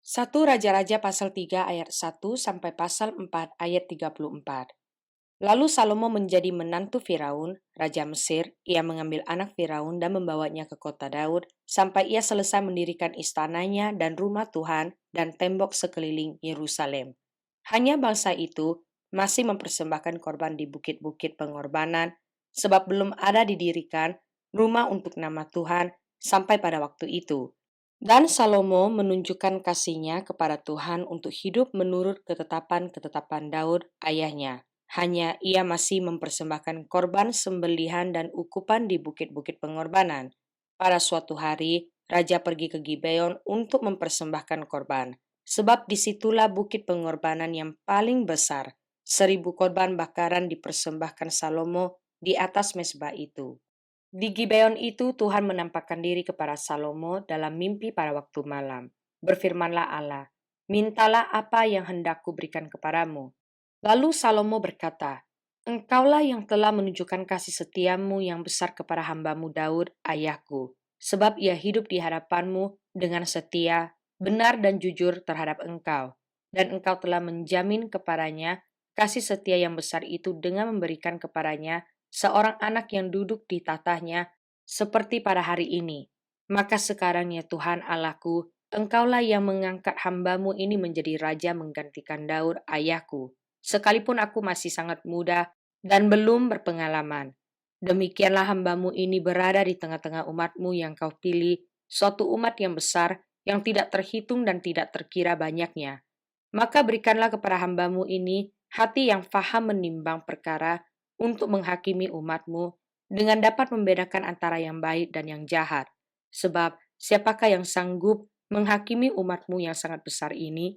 1 Raja-Raja pasal 3 ayat 1 sampai pasal 4 ayat 34. Lalu Salomo menjadi menantu Firaun, Raja Mesir. Ia mengambil anak Firaun dan membawanya ke kota Daud, sampai ia selesai mendirikan istananya dan rumah Tuhan dan tembok sekeliling Yerusalem. Hanya bangsa itu masih mempersembahkan korban di bukit-bukit pengorbanan, sebab belum ada didirikan rumah untuk nama Tuhan sampai pada waktu itu. Dan Salomo menunjukkan kasihnya kepada Tuhan untuk hidup menurut ketetapan-ketetapan Daud ayahnya. Hanya ia masih mempersembahkan korban sembelihan dan ukupan di bukit-bukit pengorbanan. Pada suatu hari, raja pergi ke Gibeon untuk mempersembahkan korban, sebab disitulah bukit pengorbanan yang paling besar. 1.000 korban bakaran dipersembahkan Salomo di atas mezbah itu. Di Gibeon itu Tuhan menampakkan diri kepada Salomo dalam mimpi pada waktu malam. Berfirmanlah Allah, "Mintalah apa yang hendak kuberikan kepadamu." Lalu Salomo berkata, "Engkaulah yang telah menunjukkan kasih setiamu yang besar kepada hambamu Daud, ayahku, sebab ia hidup di hadapanmu dengan setia, benar dan jujur terhadap engkau. Dan engkau telah menjamin kepadanya kasih setia yang besar itu dengan memberikan kepadanya seorang anak yang duduk di tatahnya seperti pada hari ini. Maka sekarang ya Tuhan Allahku, engkaulah yang mengangkat hambamu ini menjadi raja menggantikan Daud ayahku, sekalipun aku masih sangat muda dan belum berpengalaman. Demikianlah hambamu ini berada di tengah-tengah umatmu yang kau pilih, suatu umat yang besar, yang tidak terhitung dan tidak terkira banyaknya. Maka berikanlah kepada hambamu ini hati yang faham menimbang perkara untuk menghakimi umatmu dengan dapat membedakan antara yang baik dan yang jahat. Sebab siapakah yang sanggup menghakimi umatmu yang sangat besar ini?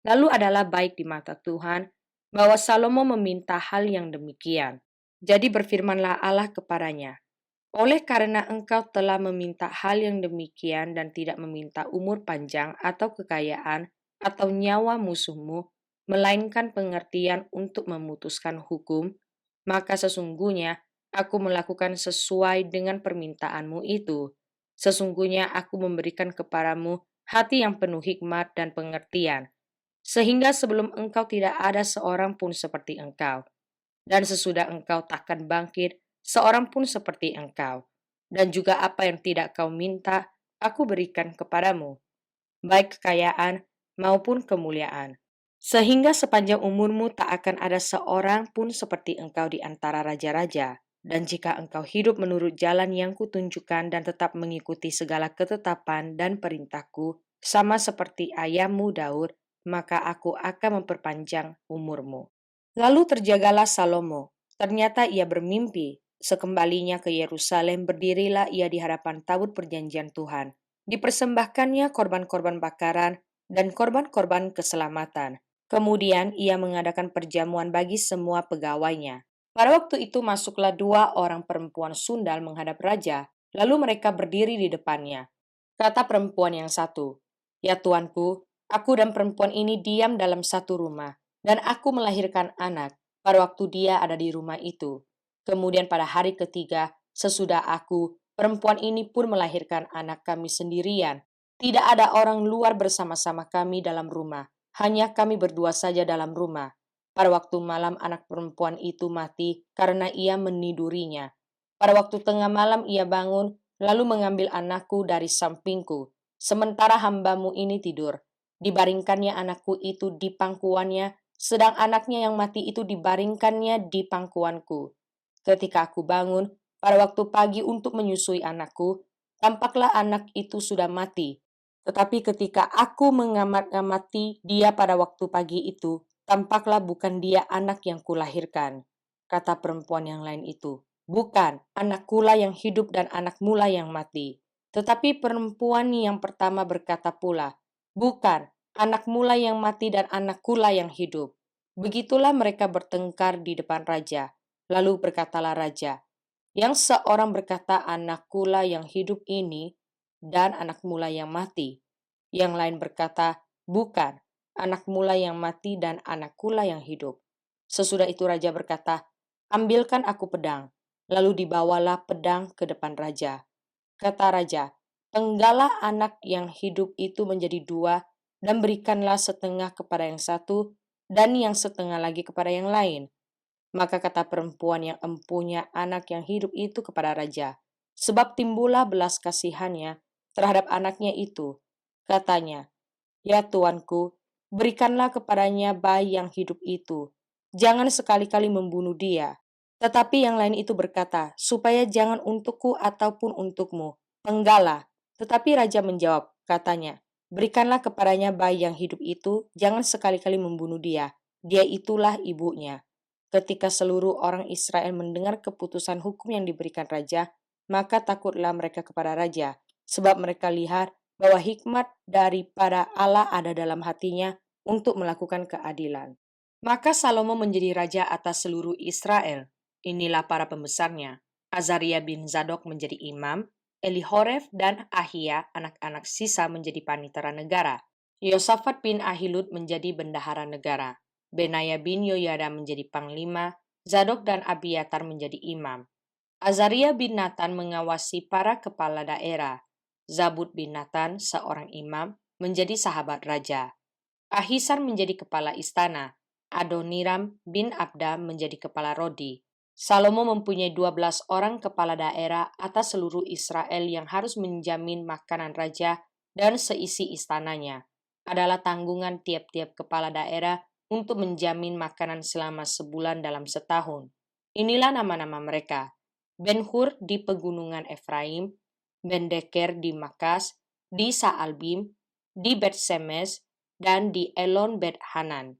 Lalu adalah baik di mata Tuhan bahwa Salomo meminta hal yang demikian. Jadi berfirmanlah Allah kepadanya, "Oleh karena engkau telah meminta hal yang demikian dan tidak meminta umur panjang atau kekayaan atau nyawa musuhmu, melainkan pengertian untuk memutuskan hukum, maka sesungguhnya aku melakukan sesuai dengan permintaanmu itu. Sesungguhnya aku memberikan kepadamu hati yang penuh hikmat dan pengertian, sehingga sebelum engkau tidak ada seorang pun seperti engkau, dan sesudah engkau takkan bangkit seorang pun seperti engkau. Dan juga apa yang tidak kau minta, aku berikan kepadamu, baik kekayaan maupun kemuliaan. Sehingga sepanjang umurmu tak akan ada seorang pun seperti engkau di antara raja-raja. Dan jika engkau hidup menurut jalan yang kutunjukkan dan tetap mengikuti segala ketetapan dan perintahku, sama seperti ayahmu Daud, maka aku akan memperpanjang umurmu." Lalu terjagalah Salomo. Ternyata ia bermimpi. Sekembalinya ke Yerusalem, berdirilah ia di hadapan tabut perjanjian Tuhan. Dipersembahkannya korban-korban bakaran dan korban-korban keselamatan. Kemudian ia mengadakan perjamuan bagi semua pegawainya. Pada waktu itu masuklah 2 orang perempuan sundal menghadap raja, lalu mereka berdiri di depannya. Kata perempuan yang satu, "Ya tuanku, aku dan perempuan ini diam dalam satu rumah, dan aku melahirkan anak pada waktu dia ada di rumah itu. Kemudian pada hari ketiga, sesudah aku, perempuan ini pun melahirkan anak kami sendirian. Tidak ada orang luar bersama-sama kami dalam rumah, hanya kami berdua saja dalam rumah. Pada waktu malam anak perempuan itu mati karena ia menidurinya. Pada waktu tengah malam ia bangun, lalu mengambil anakku dari sampingku. Sementara hambamu ini tidur, dibaringkannya anakku itu di pangkuannya, sedang anaknya yang mati itu dibaringkannya di pangkuanku. Ketika aku bangun, pada waktu pagi untuk menyusui anakku, tampaklah anak itu sudah mati. Tetapi ketika aku mengamat-ngamati dia pada waktu pagi itu, tampaklah bukan dia anak yang kulahirkan." Kata perempuan yang lain itu, "Bukan, anakkulah yang hidup dan anakmulah yang mati." Tetapi perempuan yang pertama berkata pula, "Bukan, anakmulah yang mati dan anakkulah yang hidup." Begitulah mereka bertengkar di depan raja. Lalu berkatalah raja, "Yang seorang berkata, 'Anakkulah yang hidup ini,' dan anakmulah yang mati. Yang lain berkata, 'Bukan, anakmulah yang mati dan anakkulah yang hidup.' Sesudah itu raja berkata, 'Ambilkan aku pedang.' Lalu dibawalah pedang ke depan raja. Kata raja, 'Penggalah anak yang hidup itu menjadi 2 dan berikanlah setengah kepada yang satu, dan yang setengah lagi kepada yang lain. Maka kata perempuan yang empunya anak yang hidup itu kepada raja, sebab timbullah belas kasihannya terhadap anaknya itu. Katanya, "Ya tuanku, berikanlah kepadanya bayi yang hidup itu. Jangan sekali-kali membunuh dia." Tetapi yang lain itu berkata, "Supaya jangan untukku ataupun untukmu. Penggalah." Tetapi raja menjawab, katanya, "Berikanlah kepadanya bayi yang hidup itu, jangan sekali-kali membunuh dia. Dia itulah ibunya." Ketika seluruh orang Israel mendengar keputusan hukum yang diberikan raja, maka takutlah mereka kepada raja, sebab mereka lihat bahwa hikmat daripada Allah ada dalam hatinya untuk melakukan keadilan. Maka Salomo menjadi raja atas seluruh Israel. Inilah para pembesarnya. Azaria bin Zadok menjadi imam, Elihoref dan Ahia anak-anak sisa menjadi panitera negara. Yosafat bin Ahilud menjadi bendahara negara. Benaya bin Yoyada menjadi panglima, Zadok dan Abiatar menjadi imam. Azaria bin Nathan mengawasi para kepala daerah. Zabud bin Nathan, seorang imam, menjadi sahabat raja. Ahisar menjadi kepala istana. Adoniram bin Abda menjadi kepala Rodi. Salomo mempunyai 12 orang kepala daerah atas seluruh Israel yang harus menjamin makanan raja dan seisi istananya. Adalah tanggungan tiap-tiap kepala daerah untuk menjamin makanan selama sebulan dalam setahun. Inilah nama-nama mereka. Ben-Hur di pegunungan Efraim, Ben-Deker di Makas, di Saalbim, di Bet-Semes, dan di Elon Bet-Hanan.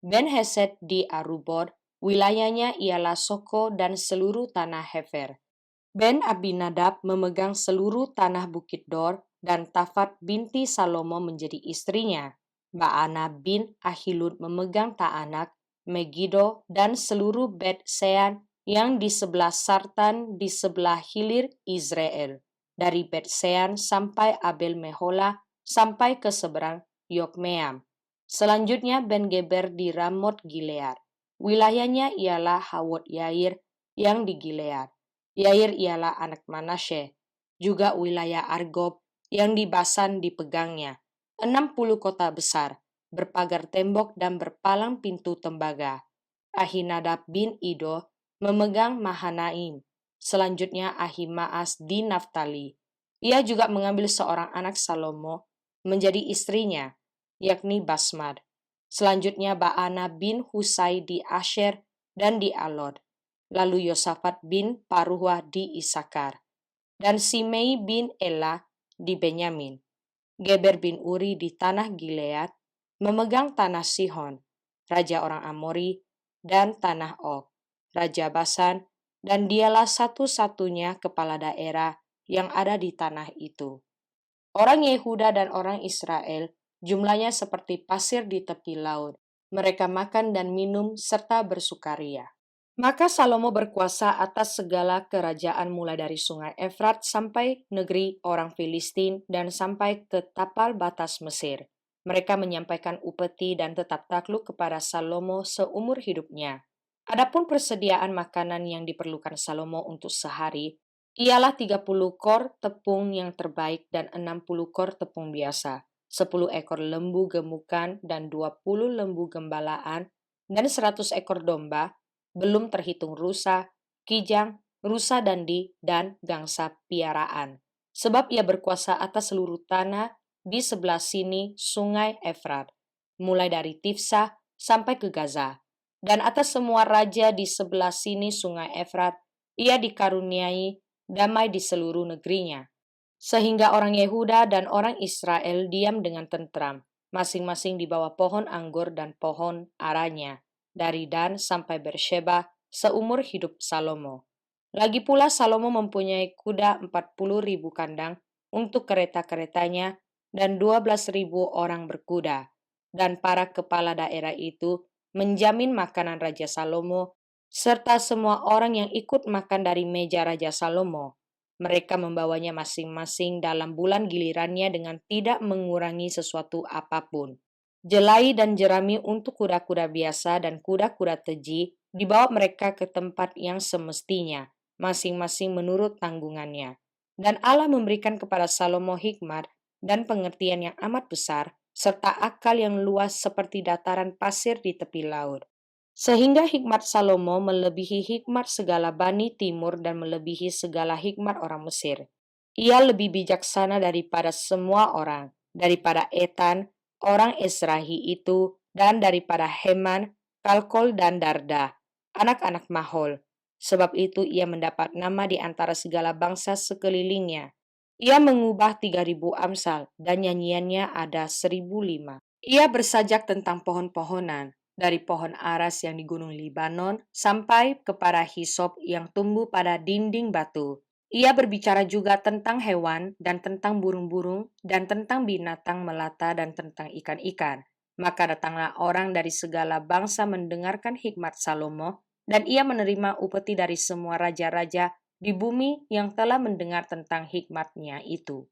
Ben-Hesed di Arubot, wilayahnya ialah Soko dan seluruh tanah Hefer. Ben-Abinadab memegang seluruh tanah Bukit Dor, dan Tafat binti Salomo menjadi istrinya. Baana bin Ahilud memegang Taanak, Megiddo, dan seluruh Bet-Sean yang di sebelah Sartan di sebelah hilir Israel. Dari Bet-Sean sampai Abel Mehola, sampai ke seberang Yokmeam. Selanjutnya Ben-Geber di Ramot Gilead. Wilayahnya ialah Hawot Yair yang di Gilead. Yair ialah anak Manasye. Juga wilayah Argob yang di Basan dipegangnya. 60 kota besar, berpagar tembok dan berpalang pintu tembaga. Ahinadab bin Ido memegang Mahanaim. Selanjutnya Ahimaas di Naftali. Ia juga mengambil seorang anak Salomo menjadi istrinya, yakni Basmad. Selanjutnya Baana bin Husai di Asher dan di Alod. Lalu Yosafat bin Paruhah di Isakar. Dan Simei bin Ela di Benyamin. Geber bin Uri di tanah Gilead memegang tanah Sihon, raja orang Amori, dan tanah Og, raja Basan, dan dialah satu-satunya kepala daerah yang ada di tanah itu. Orang Yehuda dan orang Israel jumlahnya seperti pasir di tepi laut. Mereka makan dan minum serta bersukaria. Maka Salomo berkuasa atas segala kerajaan mulai dari sungai Efrat sampai negeri orang Filistin dan sampai ke tapal batas Mesir. Mereka menyampaikan upeti dan tetap takluk kepada Salomo seumur hidupnya. Adapun persediaan makanan yang diperlukan Salomo untuk sehari, ialah 30 kor tepung yang terbaik dan 60 kor tepung biasa, 10 ekor lembu gemukan dan 20 lembu gembalaan, dan 100 ekor domba, belum terhitung rusa, kijang, rusa dandi, dan gangsa piaraan. Sebab ia berkuasa atas seluruh tanah di sebelah sini sungai Efrat, mulai dari Tifsa sampai ke Gaza. Dan atas semua raja di sebelah sini sungai Efrat, ia dikaruniai damai di seluruh negerinya. Sehingga orang Yehuda dan orang Israel diam dengan tentram, masing-masing di bawah pohon anggur dan pohon aranya, dari Dan sampai Bersheba, seumur hidup Salomo. Lagi pula Salomo mempunyai kuda 40.000 kandang untuk kereta-keretanya dan 12.000 orang berkuda. Dan para kepala daerah itu menjamin makanan Raja Salomo serta semua orang yang ikut makan dari meja Raja Salomo. Mereka membawanya masing-masing dalam bulan gilirannya dengan tidak mengurangi sesuatu apapun. Jelai dan jerami untuk kuda-kuda biasa dan kuda-kuda teji dibawa mereka ke tempat yang semestinya, masing-masing menurut tanggungannya. Dan Allah memberikan kepada Salomo hikmat dan pengertian yang amat besar, serta akal yang luas seperti dataran pasir di tepi laut. Sehingga hikmat Salomo melebihi hikmat segala Bani Timur dan melebihi segala hikmat orang Mesir. Ia lebih bijaksana daripada semua orang, daripada Etan, orang Esrahi itu, dan daripada Heman, Kalkol, dan Darda, anak-anak Mahol. Sebab itu ia mendapat nama di antara segala bangsa sekelilingnya. Ia mengubah 3.000 amsal, dan nyanyiannya ada 1.005. Ia bersajak tentang pohon-pohonan, dari pohon aras yang di gunung Libanon sampai kepada hisop yang tumbuh pada dinding batu. Ia berbicara juga tentang hewan dan tentang burung-burung dan tentang binatang melata dan tentang ikan-ikan. Maka datanglah orang dari segala bangsa mendengarkan hikmat Salomo, dan ia menerima upeti dari semua raja-raja di bumi yang telah mendengar tentang hikmatnya itu.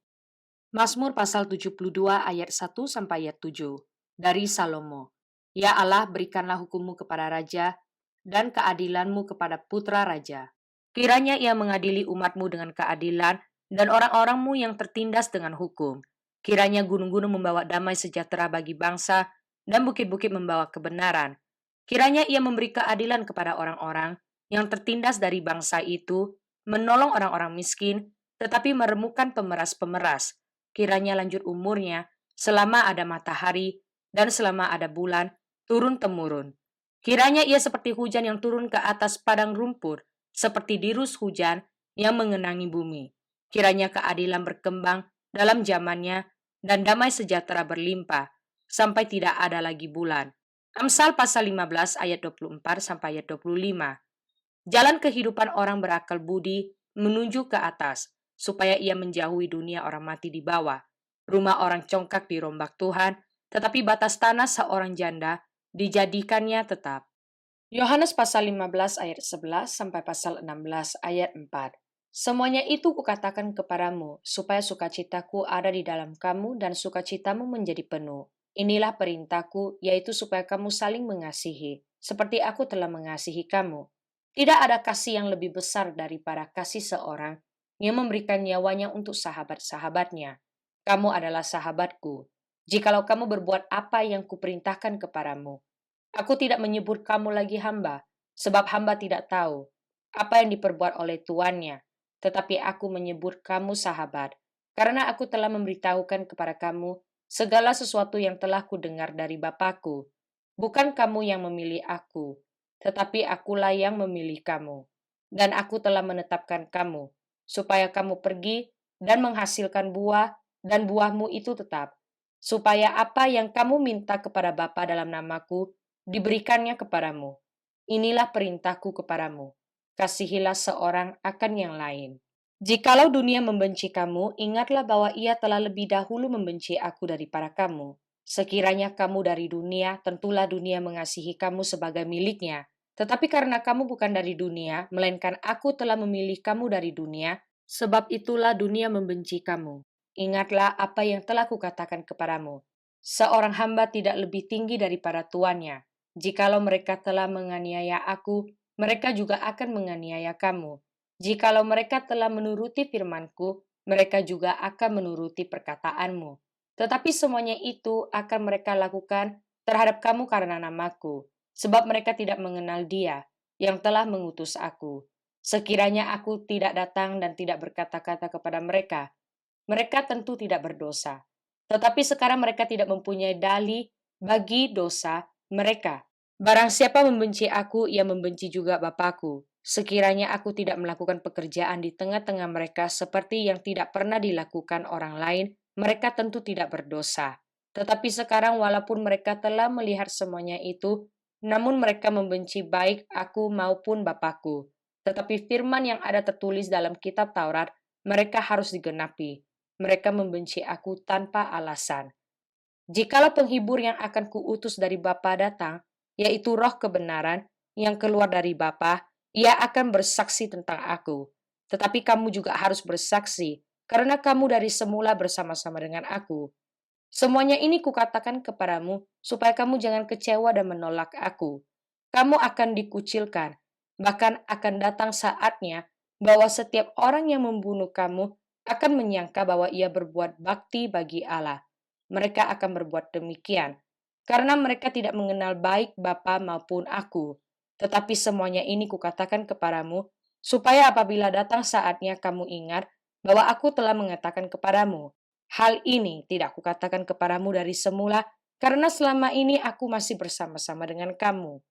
Mazmur pasal 72 ayat 1 sampai ayat 7 dari Salomo. Ya Allah, berikanlah hukum-Mu kepada raja dan keadilan-Mu kepada putra raja. Kiranya ia mengadili umat-Mu dengan keadilan dan orang-orang-Mu yang tertindas dengan hukum. Kiranya gunung-gunung membawa damai sejahtera bagi bangsa dan bukit-bukit membawa kebenaran. Kiranya ia memberi keadilan kepada orang-orang yang tertindas dari bangsa itu, menolong orang-orang miskin, tetapi meremukkan pemeras-pemeras. Kiranya lanjut umurnya selama ada matahari dan selama ada bulan turun-temurun. Kiranya ia seperti hujan yang turun ke atas padang rumput, seperti dirus hujan yang mengenangi bumi. Kiranya keadilan berkembang dalam zamannya dan damai sejahtera berlimpah sampai tidak ada lagi bulan. Amsal pasal 15 ayat 24 sampai ayat 25. Jalan kehidupan orang berakal budi menuju ke atas, supaya ia menjauhi dunia orang mati di bawah. Rumah orang congkak dirombak Tuhan, tetapi batas tanah seorang janda dijadikannya tetap. Yohanes pasal 15 ayat 11 sampai pasal 16 ayat 4. Semuanya itu kukatakan kepadamu, supaya sukacitaku ada di dalam kamu dan sukacitamu menjadi penuh. Inilah perintahku, yaitu supaya kamu saling mengasihi, seperti aku telah mengasihi kamu. Tidak ada kasih yang lebih besar daripada kasih seorang yang memberikan nyawanya untuk sahabat-sahabatnya. Kamu adalah sahabatku, jikalau kamu berbuat apa yang kuperintahkan kepadamu. Aku tidak menyebut kamu lagi hamba, sebab hamba tidak tahu apa yang diperbuat oleh tuannya, tetapi aku menyebut kamu sahabat, karena aku telah memberitahukan kepada kamu segala sesuatu yang telah kudengar dari Bapakku. Bukan kamu yang memilih aku, tetapi akulah yang memilih kamu. Dan aku telah menetapkan kamu, supaya kamu pergi dan menghasilkan buah, dan buahmu itu tetap, supaya apa yang kamu minta kepada Bapa dalam namaku, diberikannya kepadamu. Inilah perintahku kepadamu. Kasihilah seorang akan yang lain. Jikalau dunia membenci kamu, ingatlah bahwa ia telah lebih dahulu membenci aku daripada kamu. Sekiranya kamu dari dunia, tentulah dunia mengasihi kamu sebagai miliknya. Tetapi karena kamu bukan dari dunia, melainkan aku telah memilih kamu dari dunia, sebab itulah dunia membenci kamu. Ingatlah apa yang telah kukatakan kepadamu. Seorang hamba tidak lebih tinggi daripada tuannya. Jikalau mereka telah menganiaya aku, mereka juga akan menganiaya kamu. Jikalau mereka telah menuruti firman-Ku, mereka juga akan menuruti perkataanmu. Tetapi semuanya itu akan mereka lakukan terhadap kamu karena namaku, sebab mereka tidak mengenal Dia yang telah mengutus aku. Sekiranya aku tidak datang dan tidak berkata-kata kepada mereka, mereka tentu tidak berdosa. Tetapi sekarang mereka tidak mempunyai dalih bagi dosa mereka. Barang siapa membenci aku, ia membenci juga Bapakku. Sekiranya aku tidak melakukan pekerjaan di tengah-tengah mereka seperti yang tidak pernah dilakukan orang lain, mereka tentu tidak berdosa. Tetapi sekarang walaupun mereka telah melihat semuanya itu, namun mereka membenci baik aku maupun Bapakku. Tetapi firman yang ada tertulis dalam kitab Taurat, mereka harus digenapi. Mereka membenci aku tanpa alasan. Jikalau penghibur yang akan kuutus dari Bapa datang, yaitu roh kebenaran yang keluar dari Bapa, ia akan bersaksi tentang aku. Tetapi kamu juga harus bersaksi, karena kamu dari semula bersama-sama dengan aku. Semuanya ini kukatakan kepadamu, supaya kamu jangan kecewa dan menolak aku. Kamu akan dikucilkan, bahkan akan datang saatnya bahwa setiap orang yang membunuh kamu akan menyangka bahwa ia berbuat bakti bagi Allah. mereka akan berbuat demikian, karena mereka tidak mengenal baik Bapa maupun aku. Tetapi semuanya ini kukatakan kepadamu, supaya apabila datang saatnya kamu ingat bahwa aku telah mengatakan kepadamu. Hal ini tidak kukatakan kepadamu dari semula, karena selama ini aku masih bersama-sama dengan kamu.